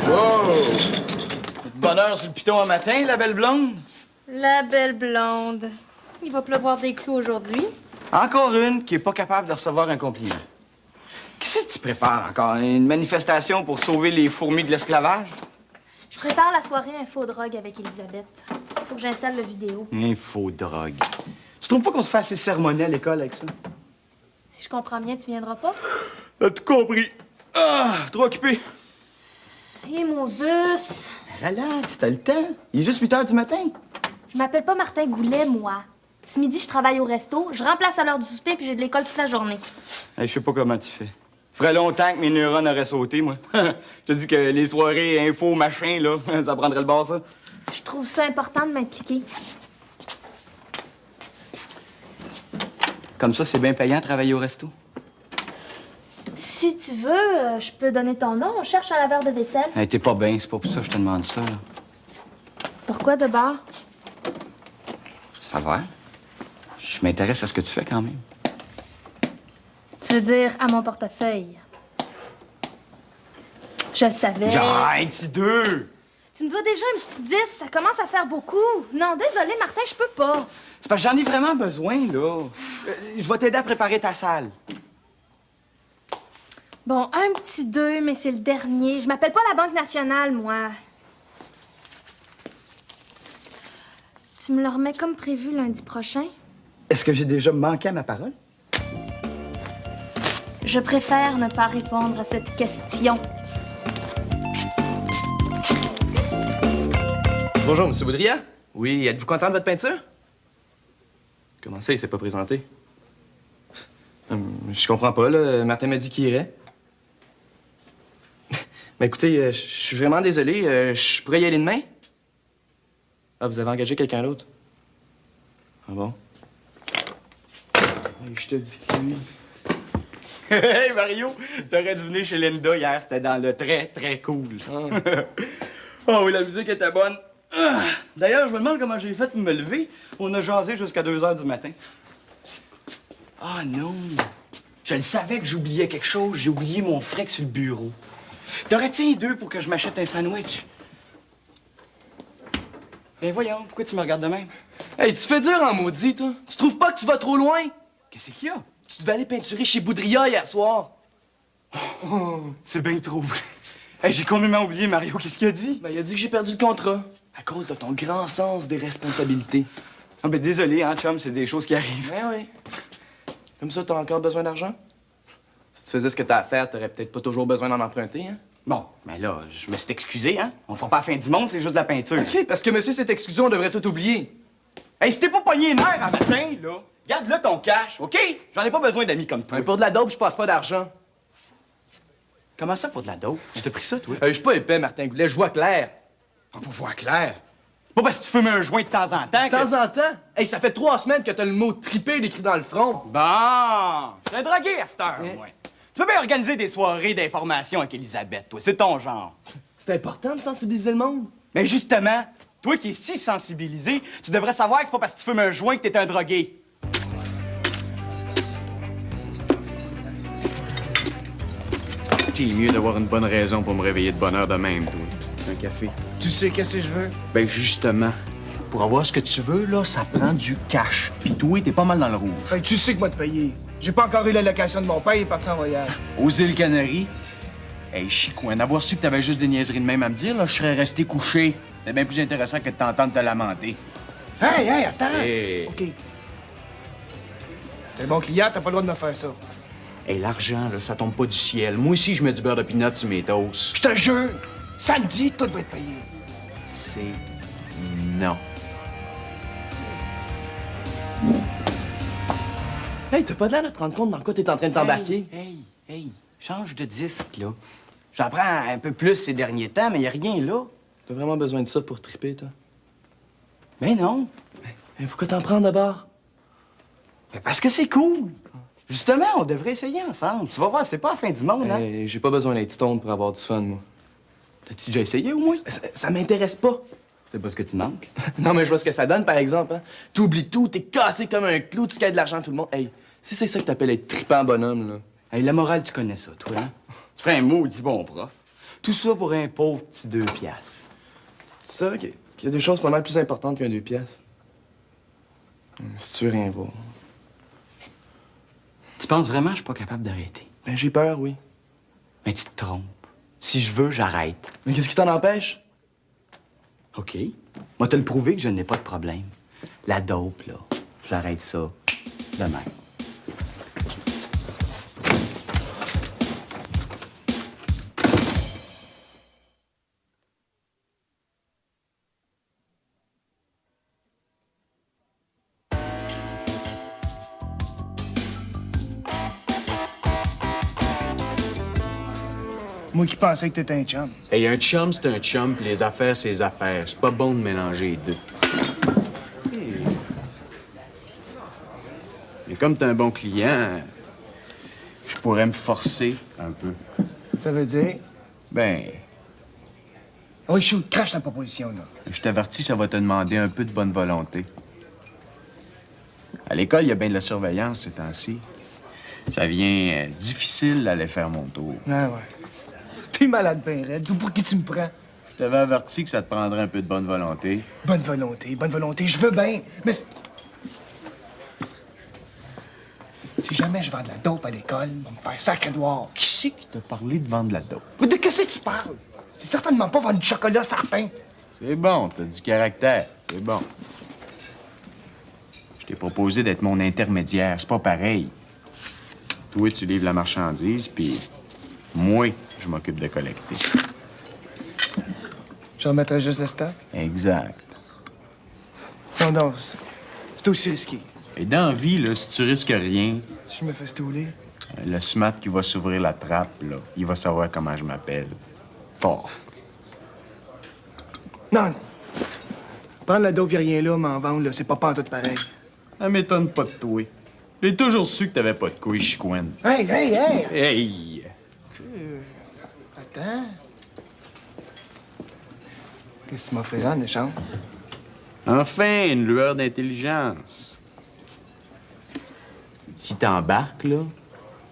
Wow! Bonheur sur le piton un matin, la belle blonde? La belle blonde. Il va pleuvoir des clous aujourd'hui. Encore une qui est pas capable de recevoir un compliment. Qu'est-ce que tu prépares encore? Une manifestation pour sauver les fourmis de l'esclavage? Je prépare la soirée info-drogue avec Elisabeth. Faut que j'installe le vidéo. Info-drogue. Tu trouves pas qu'on se fait assez sermonner à l'école avec ça? Si je comprends bien, tu viendras pas? T'as tout compris. Ah, trop occupé. Et mon Zeus! Relax, t'as le temps. Il est juste 8 h du matin. Je m'appelle pas Martin Goulet, moi. Ce midi, je travaille au resto, je remplace à l'heure du souper puis j'ai de l'école toute la journée. Hey, je sais pas comment tu fais. Ferait longtemps que mes neurones auraient sauté, moi. Je te dis que les soirées info, machin, là, ça prendrait le bord, ça. Je trouve ça important de m'impliquer. Comme ça, c'est bien payant de travailler au resto. Si tu veux, je peux donner ton nom. On cherche un laveur de vaisselle. Hey, t'es pas bien, c'est pas pour ça que je te demande ça, là. Pourquoi de bord? Ça va. Je m'intéresse à ce que tu fais quand même. Tu veux dire à mon portefeuille? Je le savais. Arrête, c'est deux! Tu me dois déjà un petit 10, ça commence à faire beaucoup. Non, désolé, Martin, je peux pas. C'est parce que j'en ai vraiment besoin, là. Je vais t'aider à préparer ta salle. Bon, un petit 2, mais c'est le dernier. Je m'appelle pas la Banque nationale, moi. Tu me le remets comme prévu lundi prochain? Est-ce que j'ai déjà manqué à ma parole? Je préfère ne pas répondre à cette question. Bonjour, M. Boudria. Oui, êtes-vous content de votre peinture? Comment ça, il s'est pas présenté? Je comprends pas, là. Martin m'a dit qu'il irait. Mais écoutez, je suis vraiment désolé. Je pourrais y aller demain? Ah, vous avez engagé quelqu'un d'autre? Ah bon? Hey, je te dis que lui... Hey, Mario! T'aurais dû venir chez Linda hier. C'était dans le très, très cool. Oh oui, la musique était bonne. D'ailleurs, je me demande comment j'ai fait pour me lever. On a jasé jusqu'à 2 h du matin. Ah non! Je le savais que j'oubliais quelque chose. J'ai oublié mon fric sur le bureau. T'aurais-tu un 2 pour que je m'achète un sandwich? Ben voyons, pourquoi tu me regardes de même? Hey, tu fais dur en maudit, toi. Tu trouves pas que tu vas trop loin? Qu'est-ce qu'il y a? Tu devais aller peinturer chez Boudria hier soir. C'est bien trop vrai. Hey, j'ai complètement oublié, Mario. Qu'est-ce qu'il a dit? Ben, il a dit que j'ai perdu le contrat. À cause de ton grand sens des responsabilités. Ah ben désolé, hein, chum, c'est des choses qui arrivent. Ben oui. Comme ça, t'as encore besoin d'argent? Si tu faisais ce que t'as à faire, t'aurais peut-être pas toujours besoin d'en emprunter, hein? Bon, mais là, je me suis excusé, hein? On fera pas la fin du monde, c'est juste de la peinture. OK, parce que monsieur s'est excusé, on devrait tout oublier. Hey, si t'es pas pogné les nerfs à matin, là, garde-le ton cash, OK? J'en ai pas besoin d'amis comme toi. Mais pour de la dope, je passe pas d'argent. Comment ça pour de la dope? Tu t'es pris ça, toi? Je suis pas épais, Martin Goulet, je vois clair. Ah, pour voir clair. Pas parce que tu fumes un joint de temps en temps De temps en temps? Hey, ça fait 3 semaines que t'as le mot triper écrit dans le front. Bon, je suis un drogué à cette heure, moi. Tu peux bien organiser des soirées d'information avec Elisabeth, toi. C'est ton genre. C'est important de sensibiliser le monde. Mais justement, toi qui es si sensibilisé, tu devrais savoir que c'est pas parce que tu fumes un joint que t'es un drogué. C'est mieux d'avoir une bonne raison pour me réveiller de bonne heure de même, toi. Un café. Tu sais qu'est-ce que je veux? Ben justement, pour avoir ce que tu veux, là, ça prend du cash. Puis toi, t'es pas mal dans le rouge. Hey, tu sais que moi te payer. J'ai pas encore eu l'allocation de mon père, il est parti en voyage. Aux îles Canaries, hey, Chicoin, d'avoir su que t'avais juste des niaiseries de même à me dire, là, je serais resté couché. C'est bien plus intéressant que de t'entendre te lamenter. Hey, attends! Hey. OK. T'es un bon client, t'as pas le droit de me faire ça. Hey, l'argent, là, ça tombe pas du ciel. Moi aussi, je mets du beurre de pinot sur mes toasts. Je te jure, samedi, tout doit être payé. C'est non. Hey, t'as pas l'air de te rendre compte dans quoi t'es en train de t'embarquer? Hey, change de disque, là. J'en prends un peu plus ces derniers temps, mais y a rien là. T'as vraiment besoin de ça pour triper, toi? Mais non. Mais pourquoi t'en prends d'abord? Mais parce que c'est cool. Justement, on devrait essayer ensemble. Tu vas voir, c'est pas la fin du monde, hein? Hey, j'ai pas besoin d'être stone pour avoir du fun, moi. T'as-tu déjà essayé, au moins? Ça m'intéresse pas. C'est pas ce que tu manques. Non, mais je vois ce que ça donne, par exemple. Hein? T'oublies tout, t'es cassé comme un clou, tu gagnes de l'argent à tout le monde. Hey, si c'est ça que t'appelles être trippant bonhomme, là. Hey, la morale, tu connais ça, toi, hein? Tu ferais un maudit bon prof. Tout ça pour un pauvre petit 2 piastres. C'est ça qu'il y a des choses pas mal plus importantes qu'un 2 piastres. Si tu veux rien voir. Tu penses vraiment que je suis pas capable d'arrêter? Ben, j'ai peur, oui. Mais tu te trompes. Si je veux, j'arrête. Mais qu'est-ce qui t'en empêche? OK. Moi, te le prouver que je n'ai pas de problème. La dope, là, j'arrête ça demain. Moi qui pensais que t'étais un chum. Hey, un chum, c'est un chum, puis les affaires, c'est les affaires. C'est pas bon de mélanger les deux. Mais comme t'es un bon client, je pourrais me forcer un peu. Ça veut dire? Ben, Oui, shoot, crache la proposition, là. je t'avertis, ça va te demander un peu de bonne volonté. À l'école, il y a bien de la surveillance ces temps-ci. Ça devient difficile d'aller faire mon tour. Ouais. T'es malade, ben raide. D'où pour qui tu me prends? Je t'avais averti que ça te prendrait un peu de bonne volonté. Bonne volonté, je veux bien. Mais si jamais je vends de la dope à l'école, on va me faire sacré dehors. Qui c'est qui t'a parlé de vendre de la dope? Mais de qu'est-ce que tu parles? C'est certainement pas vendre du chocolat, certain. C'est bon, t'as du caractère. C'est bon. Je t'ai proposé d'être mon intermédiaire. C'est pas pareil. Toi, tu livres la marchandise, puis moi, je m'occupe de collecter. Je remettrai juste le stock. Exact. Non, c'est aussi risqué. Et dans la vie, là, si tu risques rien, Si je me fais stouler. le SMAT qui va s'ouvrir la trappe, là, il va savoir comment je m'appelle. Fort. Non. Prendre la dope et rien là, m'en vendre, là, c'est pas tout pareil. Ça m'étonne pas de toi. J'ai toujours su que t'avais pas de couilles, chicoine. Hey! Hey! Attends. Qu'est-ce que tu m'offriras en échange? Enfin, une lueur d'intelligence. Si t'embarques, là,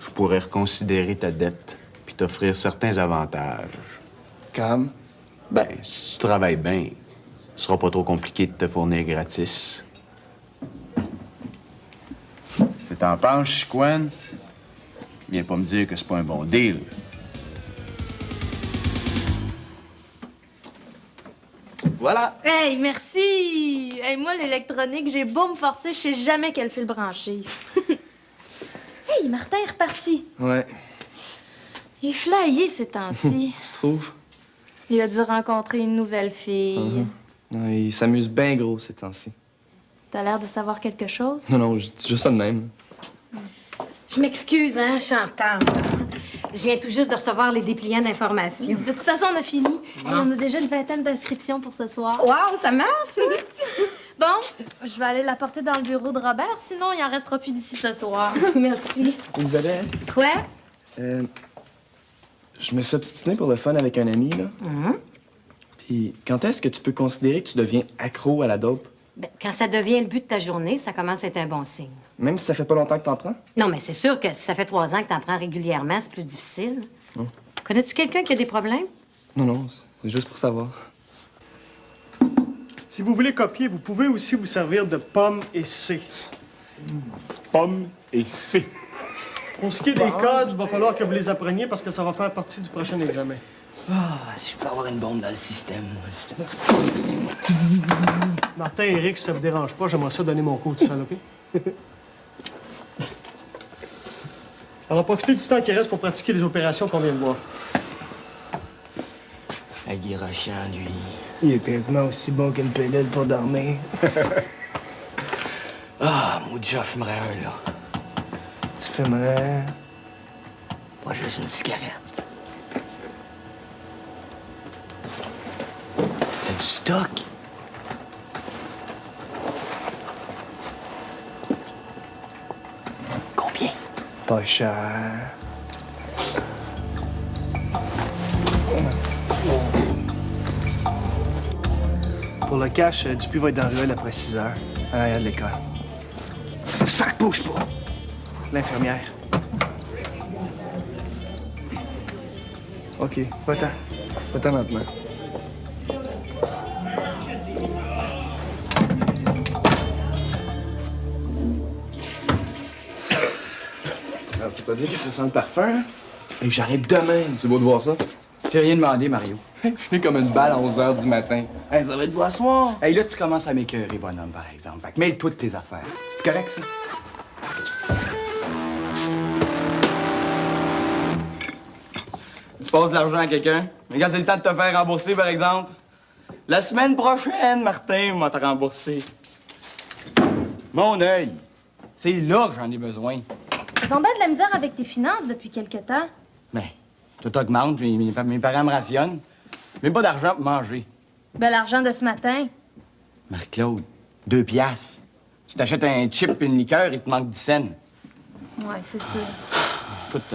je pourrais reconsidérer ta dette puis t'offrir certains avantages. Comme? Ben, si tu travailles bien, ce sera pas trop compliqué de te fournir gratis. Si t'en penses, chicoine, viens pas me dire que c'est pas un bon deal. Voilà! Hey, merci! Hey, moi, l'électronique, j'ai beau me forcer, je sais jamais quel fil brancher. Hey, Martin est reparti. Ouais. Il est flyé ces temps-ci. Tu trouves? Il a dû rencontrer une nouvelle fille. Non, il s'amuse bien gros ces temps-ci. T'as l'air de savoir quelque chose? Non, je dis juste ça de même. Je m'excuse, hein, je suis en retard. Je viens tout juste de recevoir les dépliants d'information. De toute façon, on a fini. Hey, on a déjà une vingtaine d'inscriptions pour ce soir. Wow, ça marche! Bon, je vais aller la porter dans le bureau de Robert, sinon il en restera plus d'ici ce soir. Merci. Elisabeth, Toi? je me suis obstiné pour le fun avec un ami, là. Puis quand est-ce que tu peux considérer que tu deviens accro à la dope? Ben, quand ça devient le but de ta journée, ça commence à être un bon signe. Même si ça fait pas longtemps que t'en prends? Non, mais c'est sûr que si ça fait 3 ans que t'en prends régulièrement, c'est plus difficile. Connais-tu quelqu'un qui a des problèmes? Non, c'est juste pour savoir. Si vous voulez copier, vous pouvez aussi vous servir de pomme et C. Pomme et C. Pour ce qui est des codes, il va falloir que vous les appreniez parce que ça va faire partie du prochain examen. Si je peux avoir une bombe dans le système, moi. Martin et Eric, si ça vous dérange pas, j'aimerais ça donner mon cours tout seul, OK? Alors, profitez du temps qui reste pour pratiquer les opérations qu'on vient de voir. Il est rochant, lui. Il est quasiment aussi bon qu'une pilule pour dormir. Ah, moi, déjà, fumerais un, là. Tu fumerais... Pas juste une cigarette. T'as du stock? Combien? Pas cher. Pour le cash, Dupuis va être dans le ruelle après 6 heures, à l'arrière de l'école. Sac, bouge pas! L'infirmière. OK, va-t'en. Va-t'en maintenant. Alors, tu peux pas dire que ça sent le parfum, hein? Et j'arrête demain. C'est beau de voir ça. J'ai rien demandé, Mario. Je suis comme une balle à 11 h du matin. Hey, ça va être beau à soir. Hey, là, tu commences à m'écœurer, bonhomme, par exemple. Fait que mêle-toi de tes affaires. C'est correct, ça? Tu passes de l'argent à quelqu'un, mais quand c'est le temps de te faire rembourser, par exemple, la semaine prochaine, Martin va te rembourser. Mon œil, c'est là que j'en ai besoin. T'as tombé de la misère avec tes finances depuis quelque temps. Mais tout augmente, mes parents me rationnent. Même pas d'argent pour manger. Ben, l'argent de ce matin. Marie-Claude, 2 piastres. Tu t'achètes un chip et une liqueur, il te manque 10 cents. Ouais, c'est sûr. Écoute,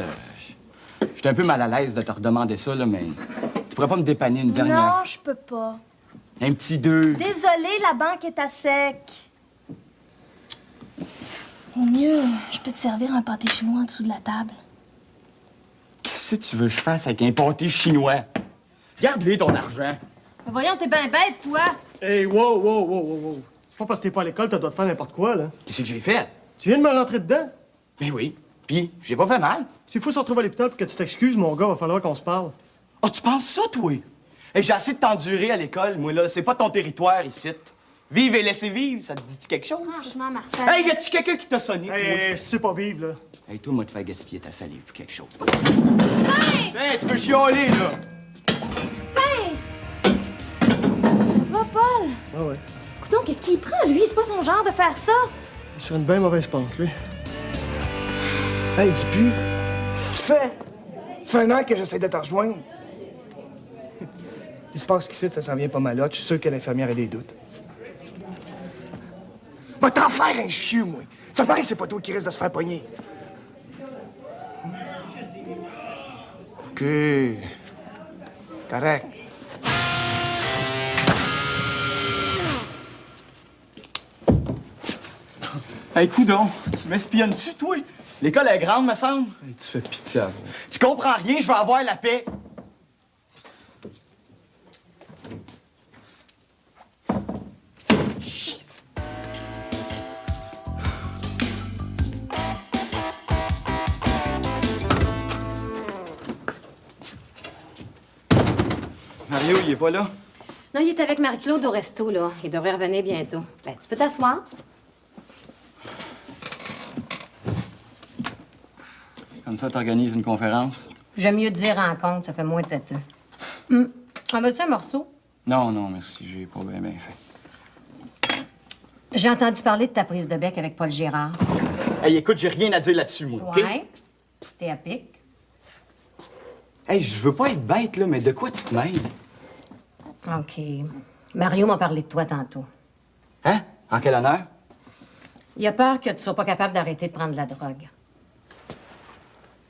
j'étais un peu mal à l'aise de te redemander ça, là, mais tu pourrais pas me dépanner une dernière Non, fois? je peux pas. Un petit 2. Désolée, la banque est à sec. Au mieux, je peux te servir un pâté chinois en dessous de la table. Qu'est-ce que tu veux que je fasse avec un pâté chinois? Garde-les ton argent. Mais voyons, t'es ben bête, toi. Hey, wow. C'est pas parce que t'es pas à l'école, t'as le droit de faire n'importe quoi, là. Qu'est-ce que j'ai fait? Tu viens de me rentrer dedans? Ben oui. Puis, j'ai pas fait mal. S'il faut se retrouver à l'hôpital pour que tu t'excuses, mon gars, va falloir qu'on se parle. Oh, tu penses ça, toi? Hey, j'ai assez de t'endurer à l'école, moi, là. C'est pas ton territoire, ici. Vive et laissez vivre, ça te dit quelque chose? Franchement, Martin. Hey, y a-tu quelqu'un qui t'a sonné, toi? Hey, si tu sais pas vivre, là. Hey, toi, moi, te faire gaspiller ta salive pour quelque chose. Hey, tu peux chialer, là! Ça va, Paul? Ah ouais. Coudonc, qu'est-ce qu'il prend, lui? C'est pas son genre de faire ça. Il est sur une bien mauvaise pente, lui. Hey, Dupuis, qu'est-ce que tu fais? Ça fait 1 an que j'essaie de te rejoindre. Il se passe qu'ici, ça s'en vient pas mal là. Je suis sûr que l'infirmière a des doutes. Va t'en faire un chieux, moi. Ça paraît que c'est pas toi qui risque de se faire pogner. OK. Correct. Hey, coudonc, tu m'espionnes-tu, toi? L'école est grande, me semble. Hey, tu fais pitié à vous. Tu comprends rien, je veux avoir la paix. Mario, il est pas là? Non, il est avec Marie-Claude au resto, là. Il devrait revenir bientôt. Ben, tu peux t'asseoir. Comme ça, t'organises une conférence? J'aime mieux dire rencontre, ça fait moins têteux. En veux-tu un morceau? Non, merci, j'ai pas bien fait. J'ai entendu parler de ta prise de bec avec Paul Girard. Hey, écoute, j'ai rien à dire là-dessus, moi, OK? Ouais. T'es à pic. Hey, je veux pas être bête, là, mais de quoi tu te mêles? OK. Mario m'a parlé de toi tantôt. Hein? En quel honneur? Il a peur que tu sois pas capable d'arrêter de prendre de la drogue.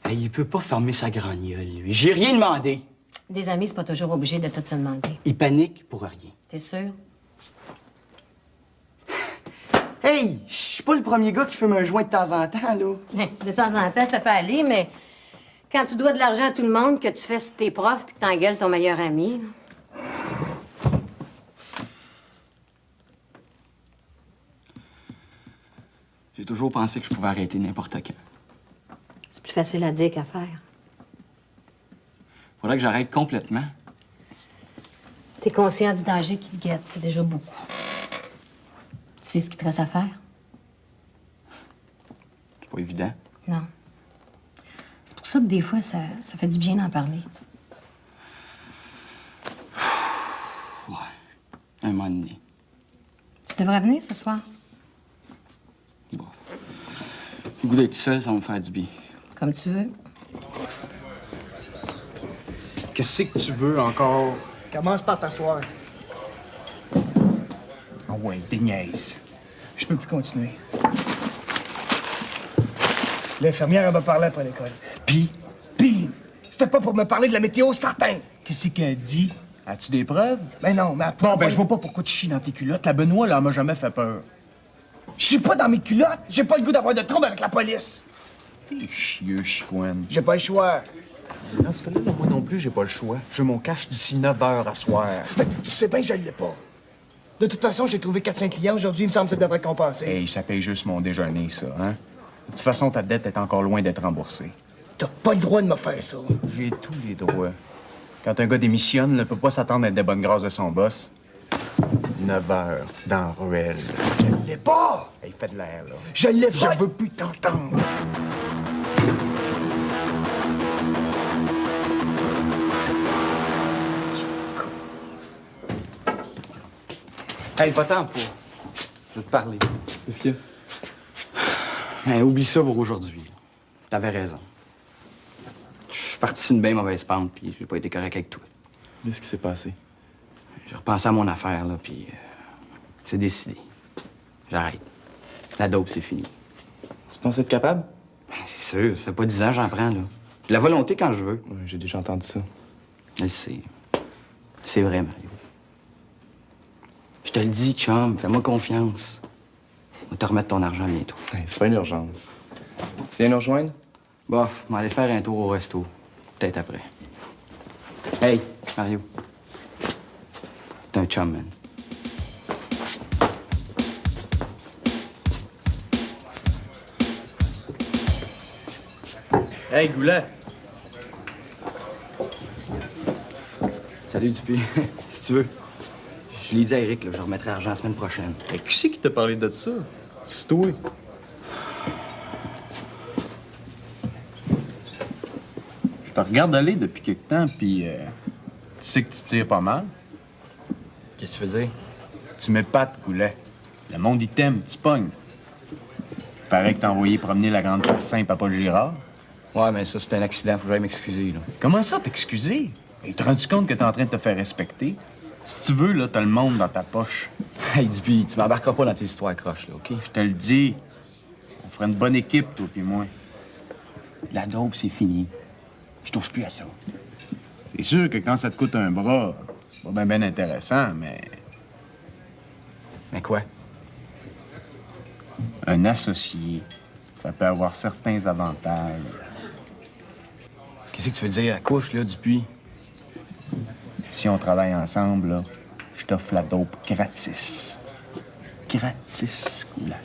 Hey, il peut pas fermer sa grande gueule, lui. J'ai rien demandé. Des amis, c'est pas toujours obligé de tout se demander. Il panique pour rien. T'es sûr? Hey, je suis pas le premier gars qui fume un joint de temps en temps, là. De temps en temps, ça peut aller, mais quand tu dois de l'argent à tout le monde, que tu fais sur tes profs puis que t'engueules ton meilleur ami... J'ai toujours pensé que je pouvais arrêter n'importe quand. C'est plus facile à dire qu'à faire. Faudrait que j'arrête complètement. T'es conscient du danger qui te guette, c'est déjà beaucoup. Tu sais ce qu'il te reste à faire? C'est pas évident. Non. C'est pour ça que des fois, ça fait du bien d'en parler. Ouais. Un moment donné. Tu devrais venir ce soir. Bof. Le goût d'être seul, ça va me faire du bien. Comme tu veux. Qu'est-ce que tu veux encore? Commence par t'asseoir. Ah ouais, des niaises. Je peux plus continuer. L'infirmière, elle m'a parlé après l'école. Pis, C'était pas pour me parler de la météo, certain. qu'est-ce qu'elle dit? As-tu des preuves? Mais non, mais après... Bon, ben, je vois pas pourquoi tu chies dans tes culottes. La Benoît, là, elle m'a jamais fait peur. Je suis pas dans mes culottes. J'ai pas le goût d'avoir de trouble avec la police. T'es chieux, chicoine. J'ai pas le choix. Dans ce cas-là, moi non plus, j'ai pas le choix. Je veux mon cash d'ici 9 h à soir. Ben, tu sais bien que je l'ai pas. De toute façon, j'ai trouvé 4-5 clients aujourd'hui. Il me semble que ça devrait compenser. Hey, ça paye juste mon déjeuner, ça, hein? De toute façon, ta dette est encore loin d'être remboursée. T'as pas le droit de me faire ça. J'ai tous les droits. Quand un gars démissionne, il ne peut pas s'attendre à être des bonnes grâces de son boss. 9 h dans Ruelle. Je l'ai pas! Hey, fais de l'air, là. Je l'ai pas! Je veux plus t'entendre. Hey, pas tant pour. Je veux te parler. Qu'est-ce qu'il y a? Ben, oublie ça pour aujourd'hui. T'avais raison. Je suis parti sur une bien mauvaise pente, puis j'ai pas été correct avec toi. Qu'est-ce qui s'est passé? J'ai repensé à mon affaire, là, puis c'est décidé. J'arrête. La dope, c'est fini. Tu penses être capable? Ben, c'est sûr, ça fait pas 10 ans que j'en prends, là. J'ai la volonté quand je veux. Ouais, j'ai déjà entendu ça. Je sais. C'est vrai, Mario. Je te le dis, chum, fais-moi confiance. On va te remettre ton argent bientôt. Hey, c'est pas une urgence. Tu viens nous rejoindre? Bof, on va aller faire un tour au resto. Peut-être après. Hey, Mario. T'es un chum, man. Hey, Goulet! Salut, Dupuis. Si tu veux. Je l'ai dit à Eric, là, je remettrai l'argent la semaine prochaine. Hey, qui c'est qui t'a parlé de ça? C'est toi. Je te regarde aller depuis quelque temps, puis tu sais que tu tires pas mal. Qu'est-ce que tu veux dire? Tu m'épates, Goulet. Le monde, il t'aime, tu pognes. Paraît que t'as envoyé promener la grande face simple à Paul Girard. Ouais, mais ça, c'est un accident. Faut que j'aille m'excuser, là. Comment ça, t'excuser? Hey, t'es rendu compte que t'es en train de te faire respecter? Si tu veux, là, t'as le monde dans ta poche. Hey, Dupuis, tu m'embarqueras pas dans tes histoires croches, là, OK? Je te le dis. On ferait une bonne équipe, toi puis moi. La dope, c'est fini. Je touche plus à ça. C'est sûr que quand ça te coûte un bras, c'est pas bien intéressant, mais Mais quoi? un associé, ça peut avoir certains avantages. Qu'est-ce que tu veux dire à couche, là, Dupuis? Si on travaille ensemble, là, je t'offre la dope gratis. Gratis, Goulet.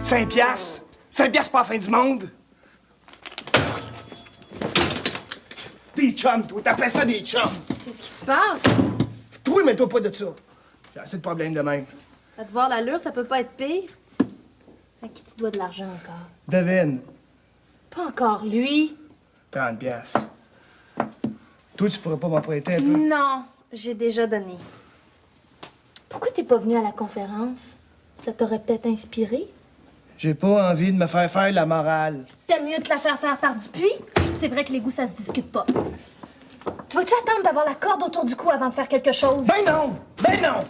$5? 5$ pas la fin du monde? Des chums, toi. T'appelles ça des chums? Qu'est-ce qui se passe? Toi, mets-toi pas de ça. J'ai assez de problèmes de même. À te voir l'allure, ça peut pas être pire. À qui tu dois de l'argent encore? Devine. Pas encore lui. 30$. Toi, tu pourrais pas m'emprunter un peu? Non, j'ai déjà donné. Pourquoi t'es pas venu à la conférence? Ça t'aurait peut-être inspiré? J'ai pas envie de me faire faire la morale. T'aimes mieux te la faire faire par Dupuis? C'est vrai que les goûts, ça se discute pas. Tu vas-tu attendre d'avoir la corde autour du cou avant de faire quelque chose? Ben non! Ben non!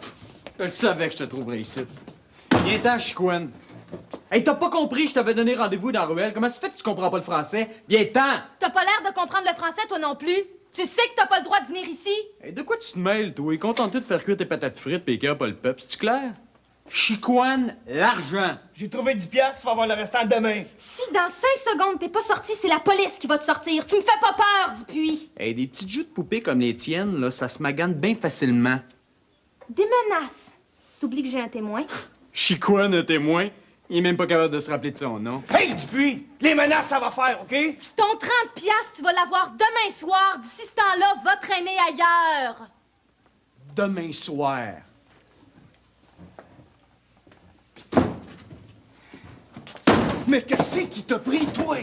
Je savais que je te trouverais ici. Viens-t'en, Chicoine. Hey, t'as pas compris, je t'avais donné rendez-vous dans Ruelle. Comment ça fait que tu comprends pas le français? Viens-t'en! T'as pas l'air de comprendre le français, toi non plus. Tu sais que t'as pas le droit de venir ici? Hey, de quoi tu te mêles, toi? Contente-toi de faire cuire tes patates frites pis écœure pas le peuple. C'est-tu clair? Chicoine, l'argent. J'ai trouvé 10$, tu vas avoir le restant demain. Si dans 5 secondes t'es pas sorti, c'est la police qui va te sortir. Tu me fais pas peur, Dupuis. Hey, des petites joues de poupées comme les tiennes, là, ça se magane bien facilement. Des menaces. T'oublies que j'ai un témoin? Chicoine, un témoin, il est même pas capable de se rappeler de son nom. Hey, Dupuis! Les menaces, ça va faire, OK? Ton 30$, tu vas l'avoir demain soir. D'ici ce temps-là, va traîner ailleurs. Demain soir. Mais qu'est-ce qui t'a pris, toi?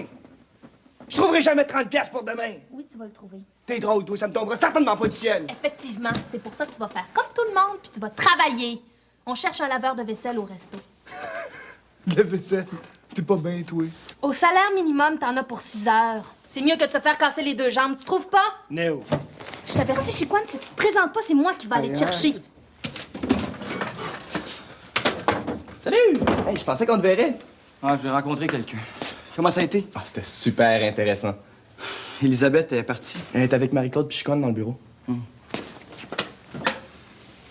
Je trouverai jamais 30$ pour demain. Oui, tu vas le trouver. T'es drôle, toi, ça me tombera certainement pas du ciel. Effectivement, c'est pour ça que tu vas faire comme tout le monde, puis tu vas travailler. On cherche un laveur de vaisselle au resto. La vaisselle, t'es pas bien, toi. Au salaire minimum, t'en as pour 6 heures. C'est mieux que de se faire casser les 2 jambes, tu trouves pas? Néo. Je t'avertis, Chicoine, si tu te présentes pas, c'est moi qui vais aller te chercher. Salut! Hey, je pensais qu'on te verrait. Ah, j'ai rencontré quelqu'un. Comment ça a été? Ah, c'était super intéressant. Elisabeth est partie. Elle est avec Marie-Claude Pichicone dans le bureau.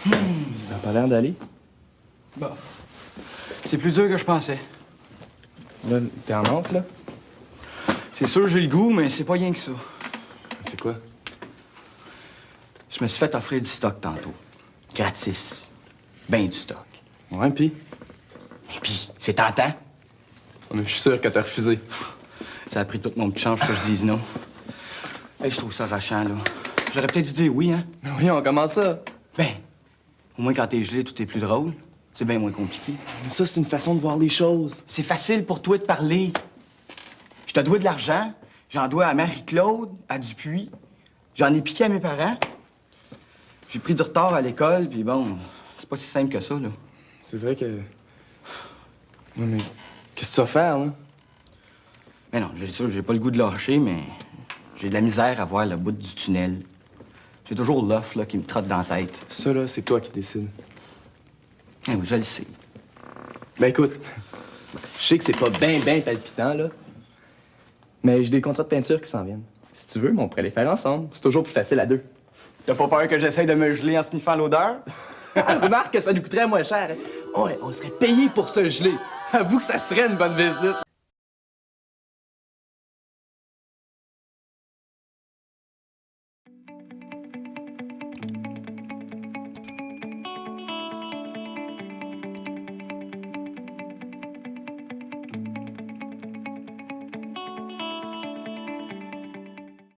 Ça a pas l'air d'aller. Bah, c'est plus dur que je pensais. Là, t'es en honte, là? C'est sûr, j'ai le goût, mais c'est pas rien que ça. C'est quoi? Je me suis fait offrir du stock tantôt. Gratis. Ben du stock. Ouais, pis? Et puis, c'est tentant. Mais je suis sûr que t'as refusé. Ça a pris tout mon petit change que je dise non. Hey, je trouve ça rachant, là. J'aurais peut-être dû dire oui, hein? Mais oui, on commence ça. Ben, au moins quand t'es gelé, tout est plus drôle. C'est bien moins compliqué. Mais ça, c'est une façon de voir les choses. C'est facile pour toi de parler. Je te dois de l'argent. J'en dois à Marie-Claude, à Dupuis. J'en ai piqué à mes parents. J'ai pris du retard à l'école, puis bon, c'est pas si simple que ça, là. C'est vrai que... Ouais, mais qu'est-ce que tu vas faire, là? Mais non, j'ai pas le goût de lâcher, mais j'ai de la misère à voir le bout du tunnel. J'ai toujours l'offre, là, qui me trotte dans la tête. Ça, là, c'est toi qui décides. Ah oui, je le sais. Ben écoute, je sais que c'est pas ben palpitant, là. Mais j'ai des contrats de peinture qui s'en viennent. Si tu veux, on pourrait les faire ensemble. C'est toujours plus facile à deux. T'as pas peur que j'essaye de me geler en sniffant l'odeur? Remarque que ça nous coûterait moins cher. Hein? Ouais, on serait payé pour se geler. Avoue que ça serait une bonne business.